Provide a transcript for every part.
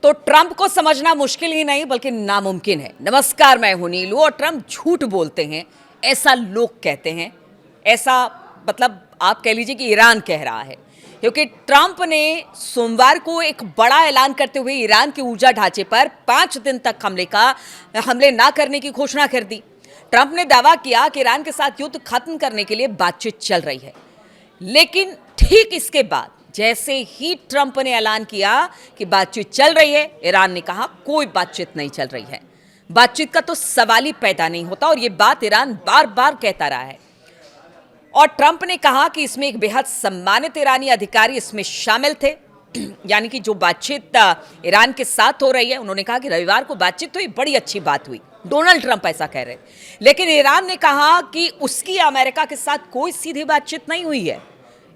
तो ट्रंप को समझना मुश्किल ही नहीं बल्कि नामुमकिन है। नमस्कार, मैं हूं नीलू और ट्रंप झूठ बोलते हैं ऐसा लोग कहते हैं। ऐसा मतलब आप कह लीजिए कि ईरान कह रहा है, क्योंकि ट्रंप ने सोमवार को एक बड़ा ऐलान करते हुए ईरान के ऊर्जा ढांचे पर 5 दिन तक हमले ना करने की घोषणा कर दी। ट्रंप ने दावा किया कि ईरान के साथ युद्ध खत्म करने के लिए बातचीत चल रही है, लेकिन ठीक इसके बाद जैसे ही ट्रंप ने ऐलान किया कि बातचीत चल रही है, ईरान ने कहा कोई बातचीत नहीं चल रही है। बातचीत का तो सवाल ही पैदा नहीं होता और ये बात ईरान बार बार कहता रहा है। और ट्रंप ने कहा कि इसमें एक बेहद सम्मानित ईरानी अधिकारी इसमें शामिल थे, यानी कि जो बातचीत ईरान के साथ हो रही है। उन्होंने कहा कि रविवार को बातचीत हुई, बड़ी अच्छी बात हुई। डोनाल्ड ट्रंप ऐसा कह रहे, लेकिन ईरान ने कहा कि उसकी अमेरिका के साथ कोई सीधी बातचीत नहीं हुई है।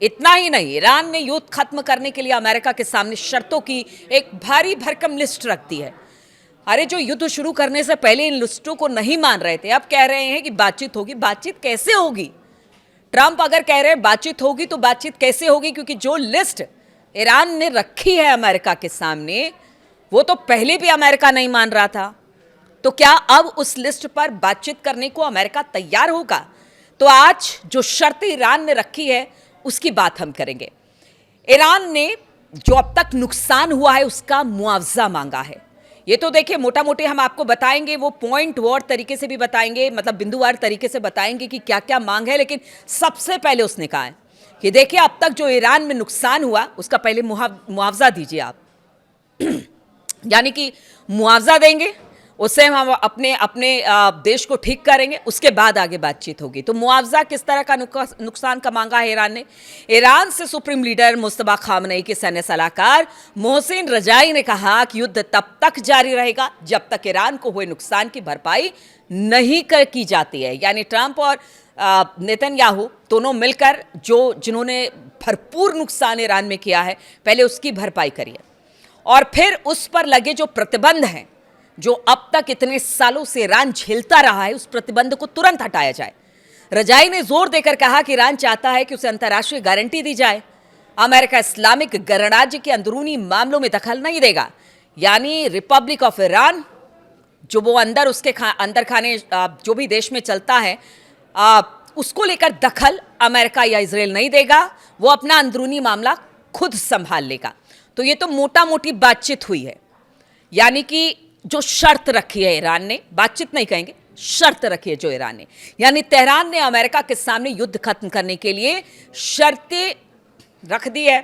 इतना ही नहीं, ईरान ने युद्ध खत्म करने के लिए अमेरिका के सामने शर्तों की एक भारी भरकम लिस्ट रख दी है। अरे, जो युद्ध शुरू करने से पहले इन लिस्टों को नहीं मान रहे थे, अब कह रहे हैं कि बातचीत होगी। बातचीत कैसे होगी? ट्रंप अगर कह रहे हैं बातचीत होगी तो बातचीत कैसे होगी? क्योंकि जो लिस्ट ईरान ने रखी है अमेरिका के सामने, वो तो पहले भी अमेरिका नहीं मान रहा था। तो क्या अब उस लिस्ट पर बातचीत करने को अमेरिका तैयार होगा? तो आज जो शर्त ईरान ने रखी है उसकी बात हम करेंगे। ईरान ने जो अब तक नुकसान हुआ है उसका मुआवजा मांगा है। ये तो देखिए, मोटा मोटी हम आपको बताएंगे, वो पॉइंट वार तरीके से भी बताएंगे, मतलब बिंदुवार तरीके से बताएंगे कि क्या क्या मांग है। लेकिन सबसे पहले उसने कहा है कि देखिए, अब तक जो ईरान में नुकसान हुआ उसका पहले मुआवजा दीजिए आप। यानी कि मुआवजा देंगे, उससे हम अपने अपने देश को ठीक करेंगे, उसके बाद आगे बातचीत होगी। तो मुआवजा किस तरह का नुकसान का मांगा है ईरान ने? ईरान से सुप्रीम लीडर मुस्तफा खामनेई के सैन्य सलाहकार मोहसिन रजाई ने कहा कि युद्ध तब तक जारी रहेगा जब तक ईरान को हुए नुकसान की भरपाई नहीं की जाती है। यानी ट्रंप और नेतन्याहू दोनों मिलकर जिन्होंने भरपूर नुकसान ईरान में किया है, पहले उसकी भरपाई करिए और फिर उस पर लगे जो प्रतिबंध हैं, जो अब तक इतने सालों से ईरान झेलता रहा है, उस प्रतिबंध को तुरंत हटाया जाए। रजाई ने जोर देकर कहा कि ईरान चाहता है कि उसे अंतर्राष्ट्रीय गारंटी दी जाए। अमेरिका इस्लामिक गणराज्य के अंदरूनी मामलों में दखल नहीं देगा। यानी रिपब्लिक ऑफ ईरान, जो वो अंदर उसके अंदर खाने जो भी देश में चलता है, उसको लेकर दखल अमेरिका या इजराइल नहीं देगा। वो अपना अंदरूनी मामला खुद संभाल लेगा। तो ये तो मोटा मोटी बातचीत हुई है। यानी कि जो शर्त रखी है ईरान ने, बातचीत नहीं कहेंगे, शर्त रखी है जो ईरान ने, यानी तेहरान ने अमेरिका के सामने युद्ध खत्म करने के लिए शर्तें रख दी है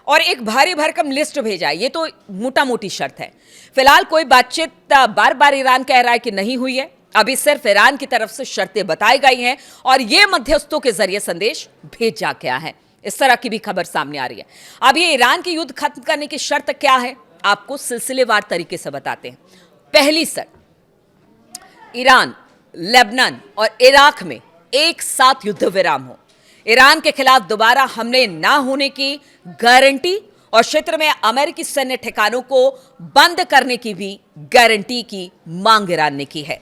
और एक भारी भरकम लिस्ट भेजा है। ये तो मोटा मोटी शर्त है। फिलहाल कोई बातचीत बार बार ईरान कह रहा है कि नहीं हुई है। अभी सिर्फ ईरान की तरफ से शर्तें बताई गई हैं और ये मध्यस्थों के जरिए संदेश भेजा गया है। इस तरह की भी खबर सामने आ रही है। अब ये ईरान की युद्ध खत्म करने की शर्त क्या है, आपको सिलसिलेवार तरीके से बताते हैं। पहली शर्त, ईरान, लेबनान और इराक में एक साथ युद्ध विराम हो। ईरान के खिलाफ दोबारा हमले ना होने की गारंटी और क्षेत्र में अमेरिकी सैन्य ठिकानों को बंद करने की भी गारंटी की मांग ईरान ने की है।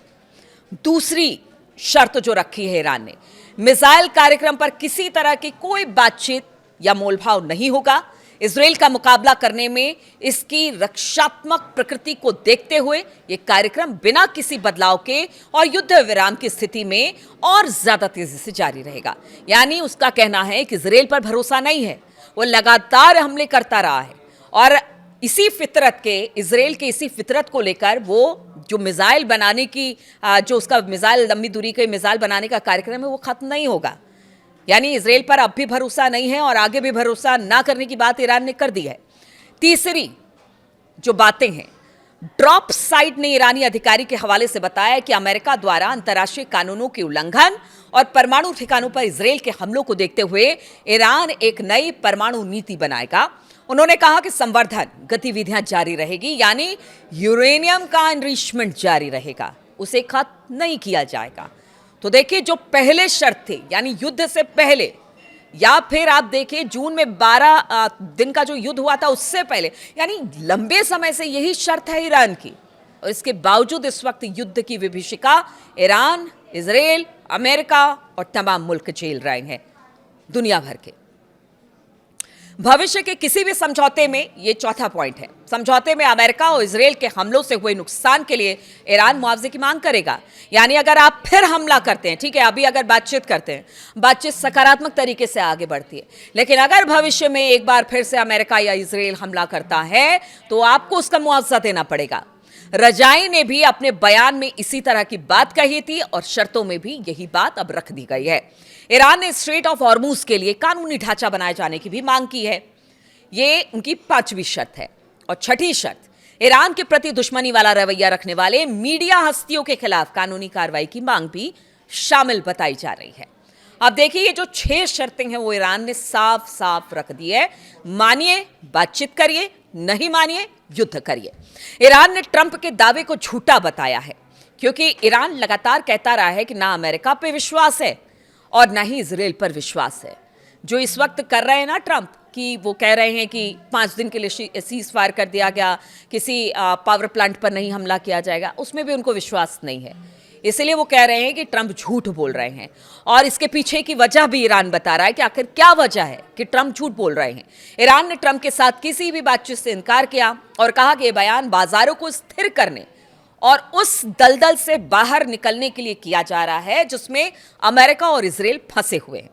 दूसरी शर्त जो रखी है ईरान ने, मिसाइल कार्यक्रम पर किसी तरह की कोई बातचीत या मोलभाव नहीं होगा। इजराइल का मुकाबला करने में इसकी रक्षात्मक प्रकृति को देखते हुए यह कार्यक्रम बिना किसी बदलाव के और युद्ध विराम की स्थिति में और ज्यादा तेजी से जारी रहेगा। यानी उसका कहना है कि इजराइल पर भरोसा नहीं है, वो लगातार हमले करता रहा है और इसी फितरत के, इजराइल के इसी फितरत को लेकर वो जो मिसाइल बनाने की, जो उसका मिसाइल, लंबी दूरी के मिसाइल बनाने का कार्यक्रम है, वो खत्म नहीं होगा। यानी इजराइल पर अब भी भरोसा नहीं है और आगे भी भरोसा ना करने की बात ईरान ने कर दी है। तीसरी जो बातें हैं, ड्रॉप साइट ने ईरानी अधिकारी के हवाले से बताया कि अमेरिका द्वारा अंतर्राष्ट्रीय कानूनों के उल्लंघन और परमाणु ठिकानों पर इजराइल के हमलों को देखते हुए ईरान एक नई परमाणु नीति बनाएगा। उन्होंने कहा कि संवर्धन गतिविधियां जारी रहेगी, यानी यूरेनियम का एनरिचमेंट जारी रहेगा, उसे खत्म नहीं किया जाएगा। तो देखिए, जो पहले शर्त थे, यानी युद्ध से पहले, या फिर आप देखिए जून में 12 दिन का जो युद्ध हुआ था उससे पहले, यानी लंबे समय से यही शर्त है ईरान की। और इसके बावजूद इस वक्त युद्ध की विभीषिका ईरान, इजराइल, अमेरिका और तमाम मुल्क झेल रहे हैं, दुनिया भर के। भविष्य के किसी भी समझौते में ये चौथा पॉइंट है। समझौते में अमेरिका और इजराइल के हमलों से हुए नुकसान के लिए ईरान मुआवजे की मांग करेगा। यानी अगर आप फिर हमला करते हैं, ठीक है, अभी अगर बातचीत करते हैं, बातचीत सकारात्मक तरीके से आगे बढ़ती है, लेकिन अगर भविष्य में एक बार फिर से अमेरिका या इजराइल हमला करता है तो आपको उसका मुआवजा देना पड़ेगा। रजाई ने भी अपने बयान में इसी तरह की बात कही थी और शर्तों में भी यही बात अब रख दी गई है। ईरान ने स्ट्रेट ऑफ हॉर्मुज के लिए कानूनी ढांचा बनाए जाने की भी मांग की है। ये उनकी 5वीं शर्त है। और 6ठी शर्त, ईरान के प्रति दुश्मनी वाला रवैया रखने वाले मीडिया हस्तियों के खिलाफ कानूनी कार्रवाई की मांग भी शामिल बताई जा रही है। अब देखिए, ये जो 6 शर्तें हैं वो ईरान ने साफ साफ रख दी है। मानिए बातचीत करिए, नहीं मानिए युद्ध करिए। ईरान ने ट्रंप के दावे को झूठा बताया है, क्योंकि ईरान लगातार कहता रहा है कि ना अमेरिका पे विश्वास है और ना ही इजराइल पर विश्वास है। जो इस वक्त कर रहे हैं ना ट्रंप, कि वो कह रहे हैं कि 5 दिन के लिए सीज फायर कर दिया गया, किसी पावर प्लांट पर नहीं हमला किया जाएगा, उसमें भी उनको विश्वास नहीं है। इसलिए वो कह रहे हैं कि ट्रंप झूठ बोल रहे हैं। और इसके पीछे की वजह भी ईरान बता रहा है कि आखिर क्या वजह है कि ट्रंप झूठ बोल रहे हैं। ईरान ने ट्रंप के साथ किसी भी बातचीत से इनकार किया और कहा कि यह बयान बाजारों को स्थिर करने और उस दलदल से बाहर निकलने के लिए किया जा रहा है जिसमें अमेरिका और इजराइल फंसे हुए हैं।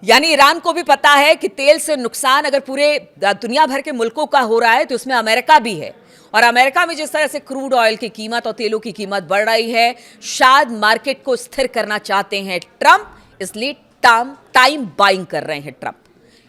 यानी ईरान को भी पता है कि तेल से नुकसान अगर पूरे दुनिया भर के मुल्कों का हो रहा है तो उसमें अमेरिका भी है। और अमेरिका में जिस तरह से क्रूड ऑयल की कीमत और तेलों की कीमत बढ़ रही है, शायद मार्केट को स्थिर करना चाहते हैं ट्रंप, इसलिए टाइम बाइंग कर रहे हैं ट्रंप,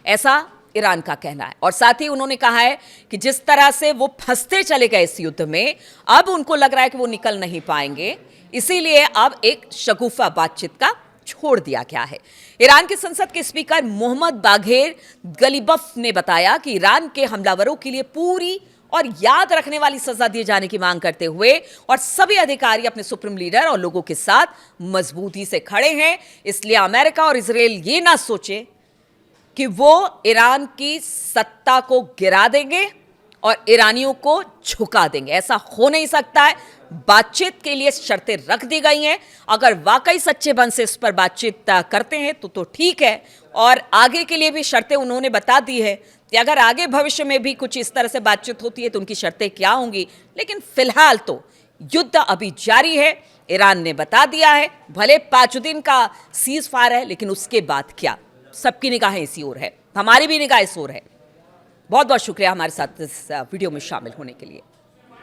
ऐसा ईरान का कहना है। और साथ ही उन्होंने कहा है कि जिस तरह से वो फंसते चले गए इस युद्ध में, अब उनको लग रहा है कि वो निकल नहीं पाएंगे, इसीलिए अब एक शगुफा बातचीत का छोड़ दिया गया है। ईरान की संसद के स्पीकर मोहम्मद बाघेर गलीबफ ने बताया कि ईरान के हमलावरों के लिए पूरी और याद रखने वाली सजा दिए जाने की मांग करते हुए और सभी अधिकारी अपने सुप्रीम लीडर और लोगों के साथ मजबूती से खड़े हैं। इसलिए अमेरिका और इजराइल ये ना सोचे कि वो ईरान की सत्ता को गिरा देंगे और ईरानियों को झुका देंगे, ऐसा हो नहीं सकता है। बातचीत के लिए शर्तें रख दी गई हैं। अगर वाकई सच्चे मन से इस पर बातचीत करते हैं तो ठीक है। और आगे के लिए भी शर्तें उन्होंने बता दी है कि अगर आगे भविष्य में भी कुछ इस तरह से बातचीत होती है तो उनकी शर्तें क्या होंगी। लेकिन फिलहाल तो युद्ध अभी जारी है। ईरान ने बता दिया है, भले 5 दिन का सीज फायर है, लेकिन उसके बाद क्या, सबकी निगाहें इसी ओर है, हमारी भी निगाह इस ओर है। बहुत बहुत शुक्रिया हमारे साथ इस वीडियो में शामिल होने के लिए।